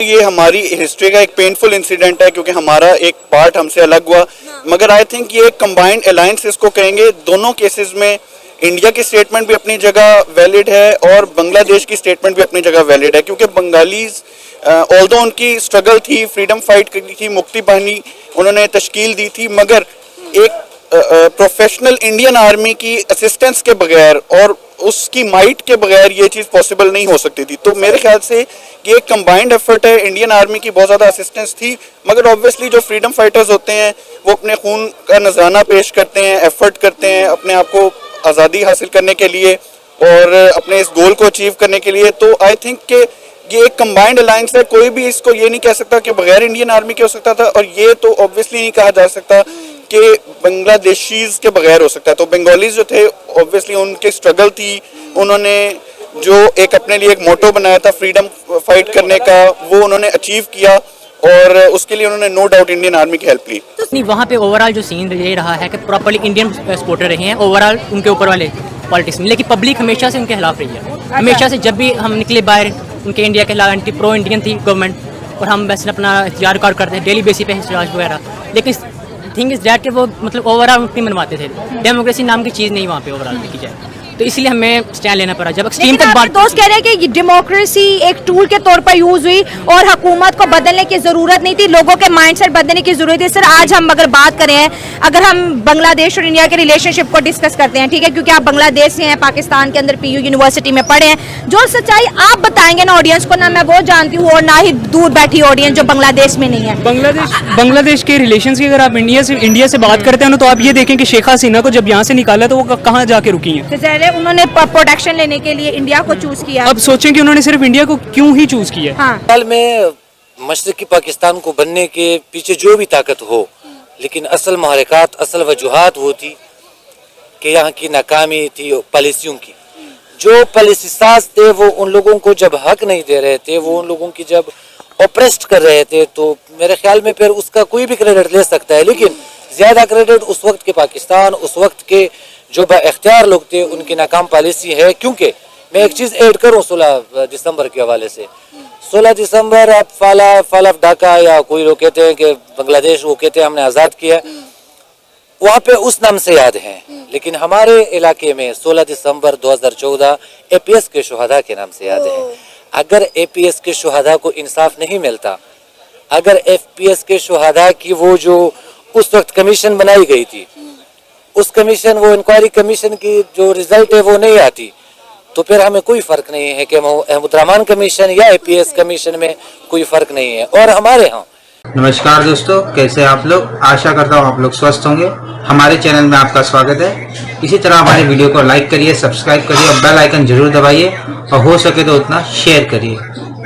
ये हमारी हिस्ट्री का एक पेनफुल इंसिडेंट है क्योंकि हमारा एक पार्ट हमसे अलग हुआ, मगर आई थिंक ये कंबाइंड अलायंस इसको कहेंगे। दोनों केसेस में इंडिया की स्टेटमेंट भी अपनी जगह वैलिड है और बांग्लादेश की स्टेटमेंट भी अपनी जगह वैलिड है, क्योंकि बंगालीज ऑल्दो उनकी स्ट्रगल थी, फ्रीडम फाइट की थी, मुक्ति बाहिनी उन्होंने तश्कील दी थी, मगर एक प्रोफेशनल इंडियन आर्मी की असिस्टेंस के बगैर और उसकी माइट के बगैर ये चीज़ पॉसिबल नहीं हो सकती थी। तो मेरे ख्याल से ये एक कंबाइंड एफर्ट है। इंडियन आर्मी की बहुत ज़्यादा असिस्टेंस थी, मगर ऑब्वियसली जो फ्रीडम फाइटर्स होते हैं वो अपने खून का नजराना पेश करते हैं, एफर्ट करते हैं अपने आप को आज़ादी हासिल करने के लिए और अपने इस गोल को अचीव करने के लिए। तो आई थिंक कि ये एक कंबाइंड अलायंस है, कोई भी इसको ये नहीं कह सकता कि बगैर इंडियन आर्मी के हो सकता था, और ये तो ऑब्वियसली नहीं कहा जा सकता कि बांग्लादेशीज के बगैर हो सकता है। तो बंगालीज जो थे ऑब्वियसली उनकी स्ट्रगल थी, उन्होंने जो एक अपने लिए एक मोटो बनाया था फ्रीडम फाइट करने का, वो उन्होंने अचीव किया और उसके लिए उन्होंने नो डाउट इंडियन आर्मी की हेल्प ली। नहीं, वहाँ पे ओवरऑल जो सीन ये रहा है कि प्रॉपर्ली इंडियन सपोर्टर रहे हैं ओवरऑल उनके ऊपर वाले पॉलिटिक्स में, लेकिन पब्लिक हमेशा से उनके खिलाफ रही है। हमेशा से जब भी हम निकले बाहर उनके इंडिया के खिलाफ एंटी प्रो इंडियन थी गवर्नमेंट, और हम वैसे अपना एहतियार रिकॉर्ड करते हैं डेली बेसिस पे एहतियाज वगैरह, लेकिन थिंग इज दैट कि वो मतलब ओवरऑल नहीं मनवाते थे। डेमोक्रेसी नाम की चीज़ नहीं वहाँ पे ओवरऑल देखी जाए, तो इसलिए हमें स्टैंड लेना पड़ा। जब एक्सट्रीम तक बात दोस्त कह रहे हैं कि डेमोक्रेसी एक टूल के तौर पर यूज हुई और हुकूमत को बदलने की जरूरत नहीं थी, लोगों के माइंडसेट बदलने की जरूरत है। सर, आज हम अगर बात करें, अगर हम बांग्लादेश और इंडिया के रिलेशनशिप को डिस्कस करते हैं, ठीक है, क्योंकि आप बांग्लादेश से हैं, पाकिस्तान के अंदर पीयू यूनिवर्सिटी में पढ़े हैं, जो सच्चाई आप बताएंगे ना ऑडियंस को, ना मैं वो जानती हूँ और ना ही दूर बैठी ऑडियंस जो बांग्लादेश में नहीं है। बांग्लादेश के रिलेशन की अगर आप इंडिया से बात करते हैं ना, तो आप ये देखें कि शेख हसीना को जब यहाँ से निकाला तो वो कहाँ जाके रुकी हैं। उन्होंने प्रोटेक्शन लेने के लिए इंडिया को चूज किया। अब सोचें कि उन्होंने सिर्फ इंडिया को क्यों ही चूज किया। हाँ। हाल में मशरकी पाकिस्तान को बनने के पीछे जो भी ताकत हो, लेकिन असल महरक़ात, असल वजूहात वो थी कि यहाँ की नाकामी थी पॉलिसियों की। जो पॉलिसी साज थे वो उन लोगों को जब हक नहीं दे रहे थे, वो उन लोगों की जब ऑप्रेस्ड कर रहे थे, तो मेरे ख्याल में फिर उसका कोई भी क्रेडिट ले सकता है, लेकिन ज़्यादा क्रेडिट उस वक्त के पाकिस्तान, उस वक्त के जो बाइख्तियार लोग थे उनकी नाकाम पॉलिसी है। क्योंकि मैं एक चीज़ ऐड करूं 16 दिसंबर के हवाले से, 16 दिसंबर अब फॉल ऑफ ढाका या कोई लोग कहते हैं कि बांग्लादेश, वो कहते हैं हमने आज़ाद किया, वहाँ पे उस नाम से याद है, लेकिन हमारे इलाके में 16 दिसंबर 2014 APS के शुहदा के नाम से याद है। अगर APS के शुहदा को इंसाफ नहीं मिलता, अगर APS के शुहदा की वो जो उस वक्त कमीशन बनाई गई थी, उस कमीशन, वो इंक्वायरी कमीशन की जो रिजल्ट है वो नहीं आती, तो फिर हमें कोई फ़र्क नहीं है कि अहमद रहमान कमीशन या APS कमीशन में कोई फ़र्क नहीं है। और हमारे यहाँ नमस्कार दोस्तों, कैसे आप लोग? आशा करता हूँ आप लोग स्वस्थ होंगे। हमारे चैनल में आपका स्वागत है। इसी तरह हमारे वीडियो को लाइक करिए, सब्सक्राइब करिए और बेल आइकन जरूर दबाइए, और हो सके तो उतना शेयर करिए।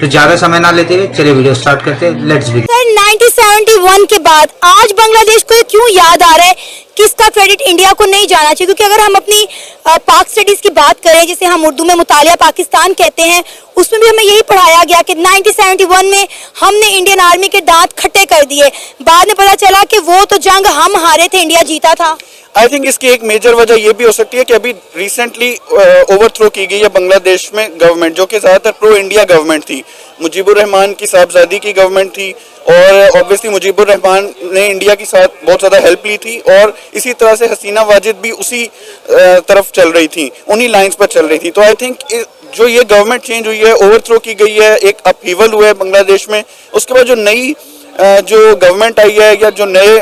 तो ज्यादा समय ना लेते हुए चलिए वीडियो स्टार्ट करते हैं। Let's begin. सर, 1971 के बाद आज बांग्लादेश को क्यों याद आ रहा है? किसका क्रेडिट इंडिया को नहीं जाना चाहिए? क्योंकि अगर हम अपनी पाक स्टडीज की बात करें, जिसे हम उर्दू में मुतालिया पाकिस्तान कहते हैं, उसमें भी हमें यही पढ़ाया गया कि 1971 में हमने इंडियन आर्मी के दांत खट्टे कर दिए। बाद में पता चला कि वो तो जंग हम हारे थे, इंडिया जीता था। आई थिंक इसकी एक मेजर वजह ये भी हो सकती है कि अभी रिसेंटली ओवरथ्रो की गई है बांग्लादेश में गवर्नमेंट, जो कि ज़्यादातर प्रो इंडिया गवर्नमेंट थी। मुजीबुर रहमान की साहबजादी की गवर्नमेंट थी और ऑब्वियसली मुजीबुर रहमान ने इंडिया के साथ बहुत ज़्यादा हेल्प ली थी, और इसी तरह से हसीना वाजिद भी उसी तरफ चल रही थी, उन्हीं लाइंस पर चल रही थी। तो आई थिंक जो ये गवर्नमेंट चेंज हुई है, ओवरथ्रो की गई है, एक अपहीवल हुआ है बांग्लादेश में, उसके बाद जो नई जो गवर्नमेंट आई है या जो नए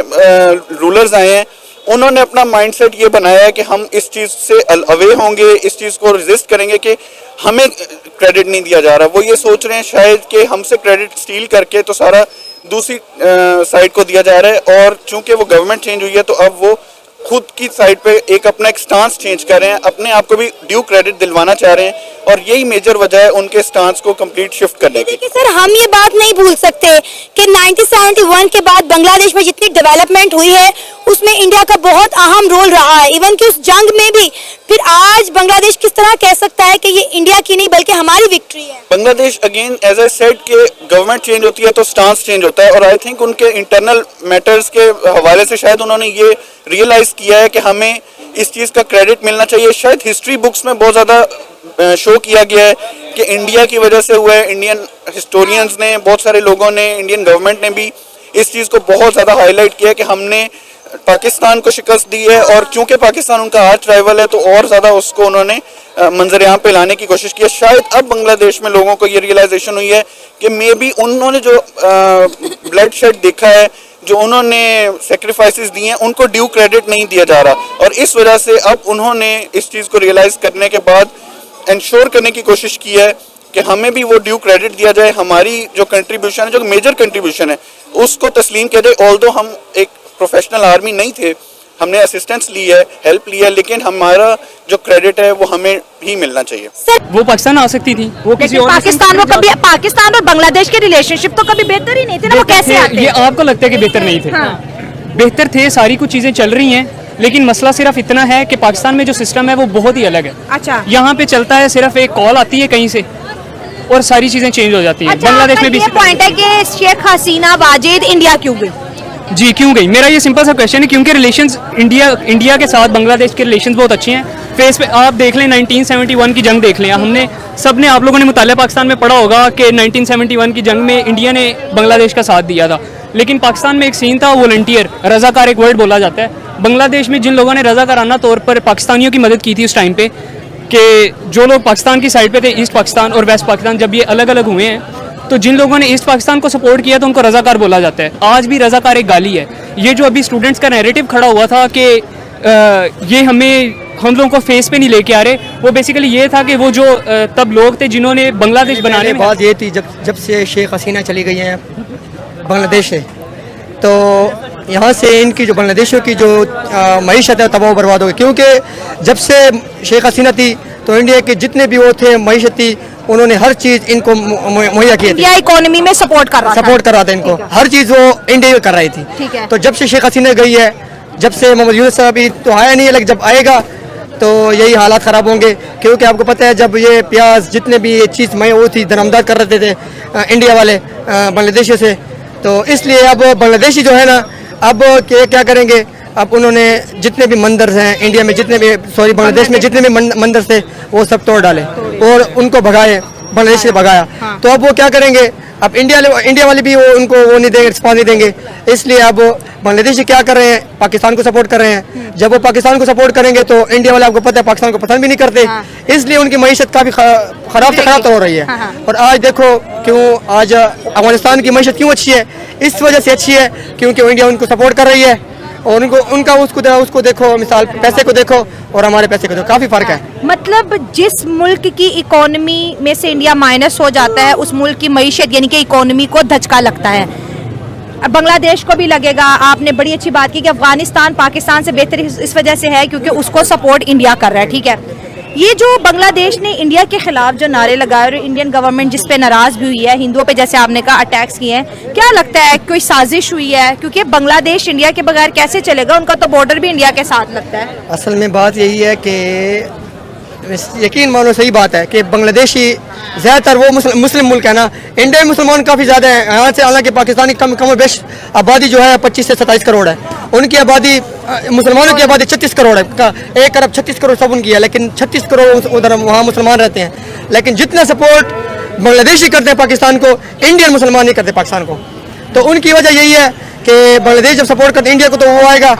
रूलर्स आए हैं, उन्होंने अपना माइंडसेट ये बनाया है कि हम इस चीज़ से अवे होंगे, इस चीज़ को रेजिस्ट करेंगे कि हमें क्रेडिट नहीं दिया जा रहा। वो ये सोच रहे हैं शायद कि हमसे क्रेडिट स्टील करके तो सारा दूसरी साइड को दिया जा रहा है, और चूंकि वो गवर्नमेंट चेंज हुई है तो अब वो खुद की साइड पे एक अपना एक स्टांस चेंज कर रहे हैं, अपने आप को भी ड्यू क्रेडिट दिलवाना चाह रहे हैं, और यही मेजर वजह है उनके स्टांस को कंप्लीट शिफ्ट करने की। देखिए सर, हम ये बात नहीं भूल सकते कि 1971 के बाद बांग्लादेश में जितनी डेवलपमेंट हुई है उसमें इंडिया का बहुत अहम रोल रहा है, इवन कि उस जंग में भी। फिर आज बांग्लादेश किस तरह कह सकता है कि ये इंडिया की नहीं बल्कि हमारी विक्ट्री है? Bangladesh again as I said कि गवर्नमेंट चेंज होती है तो स्टांस चेंज होता है, और आई थिंक उनके इंटरनल मैटर्स के हवाले से शायद उन्होंने ये रियलाइज किया है कि हमें इस चीज़ का क्रेडिट मिलना चाहिए। शायद हिस्ट्री बुक्स में बहुत ज़्यादा शो किया गया है कि इंडिया की वजह से हुआ है। इंडियन हिस्टोरियंस ने, बहुत सारे लोगों ने, इंडियन गवर्नमेंट ने भी इस चीज़ को बहुत ज़्यादा हाईलाइट किया कि हमने पाकिस्तान को शिकस्त दी है, और चूंकि पाकिस्तान उनका आर्च राइवल है तो और ज़्यादा उसको उन्होंने मंजर-ए-आम पे लाने की कोशिश की है। शायद अब बांग्लादेश में लोगों को ये रियलाइजेशन हुई है कि मे बी उन्होंने जो ब्लड शेड देखा है, जो उन्होंने सेक्रीफाइसेस दिए हैं, उनको ड्यू क्रेडिट नहीं दिया जा रहा, और इस वजह से अब उन्होंने इस चीज़ को रियलाइज़ करने के बाद इंश्योर करने की कोशिश की है कि हमें भी वो ड्यू क्रेडिट दिया जाए, हमारी जो कंट्रीब्यूशन है, जो मेजर कंट्रीब्यूशन है, उसको तस्लीम किया जाए। ऑल्दो हम एक प्रोफेशनल आर्मी नहीं थे, हमने असिस्टेंस ली है, हेल्प ली है, लेकिन हमारा जो क्रेडिट है वो हमें ही मिलना चाहिए। वो पाकिस्तान आ सकती थी, वो किसी और पाकिस्तान और बांग्लादेश के रिलेशनशिप तो कभी बेहतर ही नहीं थे ना, वो कैसे आते ये आपको लगता है कि बेहतर नहीं थे? बेहतर थे, सारी कुछ चीजें चल रही हैं, लेकिन मसला सिर्फ इतना है कि पाकिस्तान में जो सिस्टम है वो बहुत ही अलग है। अच्छा, यहाँ पे चलता है, सिर्फ एक कॉल आती है कहीं से और सारी चीजें चेंज हो जाती है। अच्छा, बांग्लादेश में भी ये पॉइंट है कि शेख हसीना वाजिद इंडिया क्यों गई? जी, क्यों गई? मेरा ये सिंपल सा क्वेश्चन है, क्योंकि रिलेशंस इंडिया के साथ बांग्लादेश के रिलेशंस बहुत अच्छे हैं। फेस पे आप देख लें, 1971 की जंग देख लें, हमने सबने, आप लोगों ने मुतालिया पाकिस्तान में पढ़ा होगा कि 1971 की जंग में इंडिया ने बांग्लादेश का साथ दिया था, लेकिन पाकिस्तान में एक सीन था, वॉलंटियर, रजाकार एक वर्ड बोला जाता है। बांग्लादेश में जिन लोगों ने रजाकाराना तौर पर पाकिस्तानियों की मदद की थी उस टाइम पे, कि जो लोग पाकिस्तान की साइड पे थे, ईस्ट पाकिस्तान और वेस्ट पाकिस्तान, जब ये अलग अलग हुए हैं, तो जिन लोगों ने ईस्ट पाकिस्तान को सपोर्ट किया तो उनको रजाकार बोला जाता है। आज भी रजाकार एक गाली है। ये जो अभी स्टूडेंट्स का नैरेटिव खड़ा हुआ था कि ये हम लोगों को फेस पे नहीं लेके आ रहे, वो बेसिकली ये था कि वो जो तब लोग थे जिन्होंने बांग्लादेश बनाने में, बात ये थी जब से शेख हसीना चली गई हैं बांग्लादेश से, तो यहाँ से इनकी जो बांग्लादेशियों की जो मईशत है तबाह बर्बाद हो गई, क्योंकि जब से शेख हसीना थी तो इंडिया के जितने भी वो थे मईशती, उन्होंने हर चीज़ इनको मुहैया की थी। इंडिया इकोनॉमी में सपोर्ट कर रहा था इनको, हर चीज़ वो इंडिया कर रही थी। ठीक है। तो जब से शेख हसीना गई है, जब से मोहम्मद यूनुस साहब अभी तो आया नहीं है, लेकिन जब आएगा तो यही हालात ख़राब होंगे, क्योंकि आपको पता है जब ये प्याज जितने भी ये चीज़ मैं वो थी दरमदार कर रहे थे इंडिया वाले बांग्लादेशियों से, तो इसलिए अब बांग्लादेशी जो है ना, अब क्या करेंगे, अब उन्होंने जितने भी मंदिर हैं इंडिया में, बांग्लादेश में जितने भी मंदिर थे वो सब तोड़ डाले और उनको भगाए, बांग्लादेश से भगाया। तो अब वो क्या करेंगे, अब इंडिया वाले भी वो उनको वो नहीं देंगे, रिस्पॉन्स नहीं देंगे। इसलिए अब बांग्लादेशी क्या कर रहे हैं, पाकिस्तान को सपोर्ट कर रहे हैं। जब वो पाकिस्तान को सपोर्ट करेंगे तो इंडिया वाले, आपको पता है, पाकिस्तान को पसंद भी नहीं करते, इसलिए उनकी मईशत काफ़ी ख़राब से ख़राब तो हो रही है। और आज देखो क्यों आज अफगानिस्तान की मईशत क्यों अच्छी है, इस वजह से अच्छी है क्योंकि इंडिया उनको सपोर्ट कर रही है, और उनका उसको देखो, मिसाल पैसे को देखो और हमारे पैसे को देखो, काफ़ी फ़र्क है। मतलब जिस मुल्क की इकोनॉमी में से इंडिया माइनस हो जाता है, उस मुल्क की मईशत यानी कि इकोनॉमी को धचका लगता है। अब बांग्लादेश को भी लगेगा। आपने बड़ी अच्छी बात की कि अफगानिस्तान पाकिस्तान से बेहतर इस वजह से है क्योंकि उसको सपोर्ट इंडिया कर रहा है। ठीक है, ये जो बांग्लादेश ने इंडिया के खिलाफ जो नारे लगाए और इंडियन गवर्नमेंट जिस पे नाराज भी हुई है, हिंदुओं पे जैसे आपने कहा अटैक्स किए हैं, क्या लगता है कोई साजिश हुई है? क्योंकि बांग्लादेश इंडिया के बगैर कैसे चलेगा, उनका तो बॉर्डर भी इंडिया के साथ लगता है। असल में बात यही है कि यकीन मानो सही बात है कि बांग्लादेशी ज़्यादातर वो मुस्लिम मुल्क है ना, इंडिया में मुसलमान काफ़ी ज़्यादा है यहाँ से, हालांकि पाकिस्तानी कम बेश आबादी जो है 25 से 27 करोड़ है, उनकी आबादी, मुसलमानों की आबादी 36 करोड़ है, 1 अरब 36 करोड़ सब उनकी है, लेकिन 36 करोड़ उधर वहाँ मुसलमान रहते हैं। लेकिन जितना सपोर्ट बांग्लादेशी करते हैं पाकिस्तान को, इंडियन मुसलमान नहीं करते पाकिस्तान को। तो उनकी वजह यही है कि बांग्लादेश जब सपोर्ट करते इंडिया को तो वो आएगा,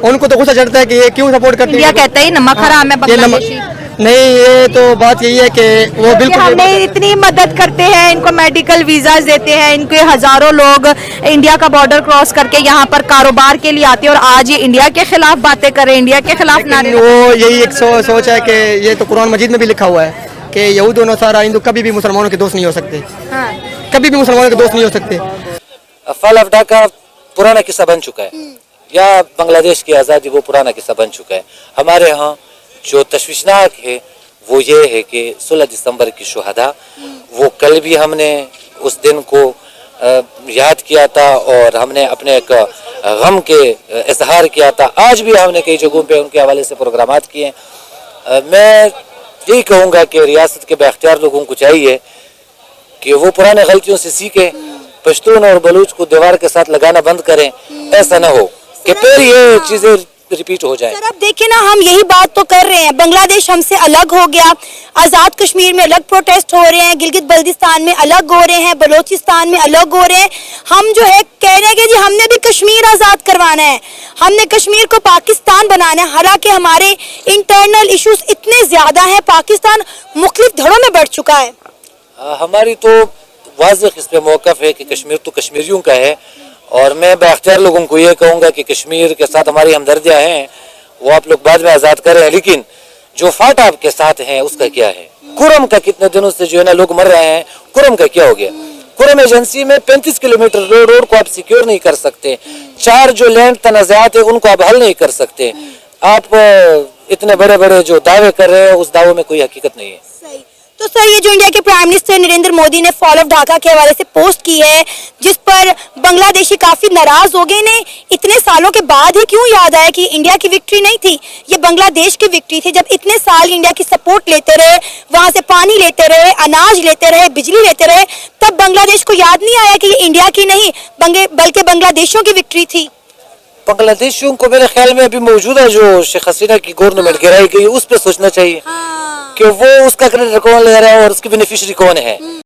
उनको तो गुस्सा चढ़ता है कि ये क्यों सपोर्ट करते हैं। इंडिया कहता है नमक हराम है बांग्लादेशी। नहीं, ये तो बात यही है कि वो बिल्कुल हमें इतनी मदद करते हैं, इनको मेडिकल वीज़ाज देते हैं, इनके हज़ारों लोग इंडिया का बॉर्डर क्रॉस करके यहाँ पर कारोबार के लिए आते हैं, और आज ये इंडिया के खिलाफ बातें कर रहे हैं, इंडिया के खिलाफ नारे। वो यही एक सोच है कि ये तो कुरान मजीद में भी लिखा हुआ है कि यहूद और नसारा हिंदू कभी भी मुसलमानों के दोस्त नहीं हो सकते, कभी भी मुसलमानों के दोस्त नहीं हो सकते। फॉल ऑफ ढाका पुराना किस्सा बन चुका है, या बांग्लादेश की आज़ादी वो पुराना किस्सा बन चुका है। हमारे यहाँ जो तशवीशनाक है वो ये है कि 16 दिसंबर की शुहदा, वो कल भी हमने उस दिन को याद किया था और हमने अपने एक गम के इजहार किया था। आज भी हमने कई जगहों पे उनके हवाले से प्रोग्रामात किए। मैं यही कहूँगा कि रियासत के बाख्तियार लोगों को चाहिए कि वो पुराने गलतियों से सीखें, पश्तून और बलूच को दीवार के साथ लगाना बंद करें। ऐसा ना हो कि फिर ये चीज़ें रिपीट हो जाए। सर अब देखिए ना, हम यही बात तो कर रहे हैं, बांग्लादेश हमसे अलग हो गया, आज़ाद कश्मीर में अलग प्रोटेस्ट हो रहे हैं, गिलगित बल्तिस्तान में अलग हो रहे हैं, बलोचिस्तान में अलग हो रहे हैं। हम जो है कह रहे हैं कि जी हमने भी कश्मीर आज़ाद करवाना है, हमने कश्मीर को पाकिस्तान बनाना है। हालांकि हमारे इंटरनल इश्यूज इतने ज़्यादा हैं, पाकिस्तान मुख्तलिफ धड़ों में बढ़ चुका है। हमारी तो वाज़ेह इस पे मौक़िफ़ है कि कश्मीर तो कश्मीरियों का है, और मैं बाख्तियार लोगों को ये कहूँगा कि कश्मीर के साथ हमारी हमदर्दियाँ हैं, वो आप लोग बाद में आज़ाद करें, लेकिन जो फाट आपके साथ हैं उसका क्या है? कुरम का कितने दिनों से जो है ना लोग मर रहे हैं, कुरम का क्या हो गया? कुरम एजेंसी में 35 किलोमीटर रोड को आप सिक्योर नहीं कर सकते, 4 जो लैंड तनाज़ात है उनको आप हल नहीं कर सकते। आप इतने बड़े बड़े जो दावे कर रहे हैं उस दावों में कोई हकीकत नहीं है। सही। तो सर ये जो इंडिया के प्राइम मिनिस्टर नरेंद्र मोदी ने फॉल ऑफ ढाका के हवाले से पोस्ट की है, जिस पर बांग्लादेशी काफी नाराज हो गए ने, इतने सालों के बाद ही क्यों याद आया कि इंडिया की विक्ट्री नहीं थी, ये बांग्लादेश की विक्ट्री थी। जब इतने साल इंडिया की सपोर्ट लेते रहे, वहां से पानी लेते रहे, अनाज लेते रहे, बिजली लेते रहे, तब बांग्लादेश को याद नहीं आया कि ये इंडिया की नहीं बल्कि बांग्लादेशियों की विक्ट्री थी। बांग्लादेशियों को मेरे ख्याल में अभी मौजूदा जो शेख हसीना की गवर्नमेंट गिराई गई उस पर सोचना चाहिए कि वो उसका क्रेडिट कौन ले रहा है और उसकी बेनिफिशियरी कौन है।